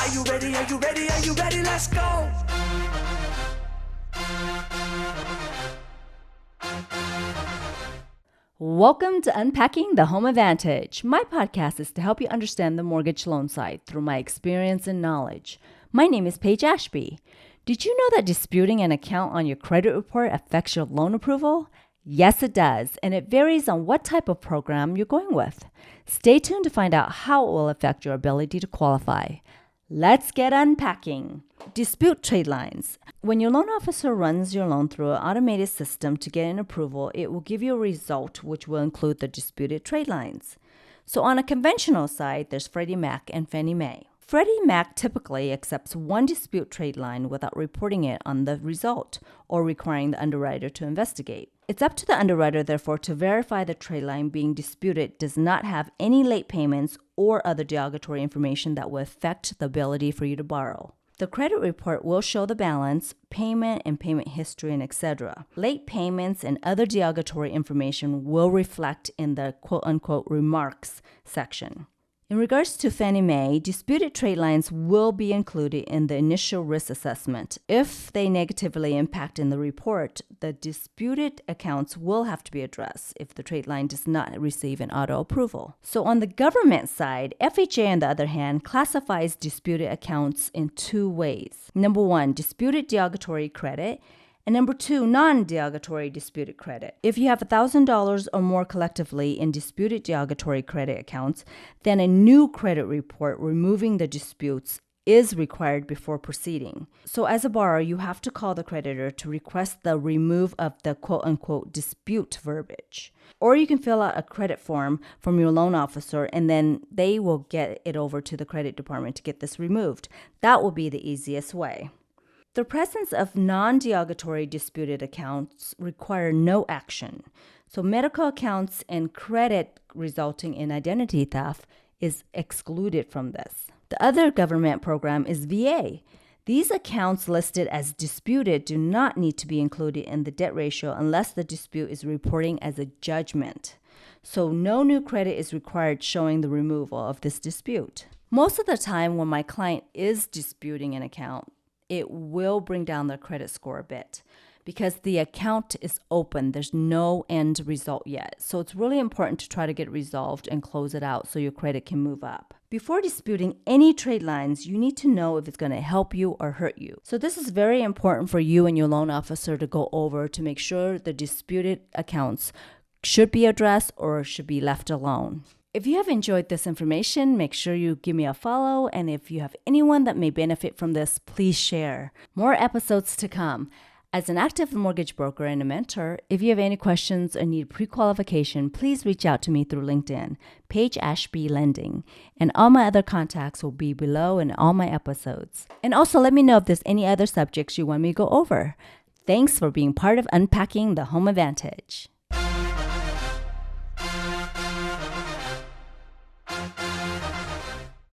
Are you ready? Are you ready? Are you ready? Let's go. Welcome to Unpacking the Home Advantage. My podcast is to help you understand the mortgage loan side through my experience and knowledge. My name is Paige Ashby. Did you know that disputing an account on your credit report affects your loan approval? Yes, it does, and it varies on what type of program you're going with. Stay tuned to find out how it will affect your ability to qualify. Let's get unpacking. Dispute trade lines. When your loan officer runs your loan through an automated system to get an approval, it will give you a result which will include the disputed trade lines. So on a conventional side, there's Freddie Mac and Fannie Mae. Freddie Mac typically accepts one dispute trade line without reporting it on the result or requiring the underwriter to investigate. It's up to the underwriter, therefore, to verify the trade line being disputed does not have any late payments or other derogatory information that will affect the ability for you to borrow. The credit report will show the balance, payment and payment history, and etc. Late payments and other derogatory information will reflect in the quote-unquote remarks section. In regards to Fannie Mae, disputed trade lines will be included in the initial risk assessment. If they negatively impact in the report, the disputed accounts will have to be addressed if the trade line does not receive an auto approval. So on the government side, FHA, on the other hand, classifies disputed accounts in two ways. Number one, disputed derogatory credit. And number two, non-derogatory disputed credit. If you have $1,000 or more collectively in disputed derogatory credit accounts, then a new credit report removing the disputes is required before proceeding. So as a borrower, you have to call the creditor to request the remove of the quote-unquote dispute verbiage. Or you can fill out a credit form from your loan officer and then they will get it over to the credit department to get this removed. That will be the easiest way. The presence of non-derogatory disputed accounts require no action. So medical accounts and credit resulting in identity theft is excluded from this. The other government program is VA. These accounts listed as disputed do not need to be included in the debt ratio unless the dispute is reporting as a judgment. So no new credit is required showing the removal of this dispute. Most of the time when my client is disputing an account, it will bring down their credit score a bit because the account is open. There's no end result yet. So it's really important to try to get it resolved and close it out so your credit can move up. Before disputing any trade lines, you need to know if it's going to help you or hurt you. So this is very important for you and your loan officer to go over to make sure the disputed accounts should be addressed or should be left alone. If you have enjoyed this information, make sure you give me a follow. And if you have anyone that may benefit from this, please share. More episodes to come. As an active mortgage broker and a mentor, if you have any questions or need pre-qualification, please reach out to me through LinkedIn, Paige Ashby Lending. And all my other contacts will be below in all my episodes. And also let me know if there's any other subjects you want me to go over. Thanks for being part of Unpacking the Home Advantage.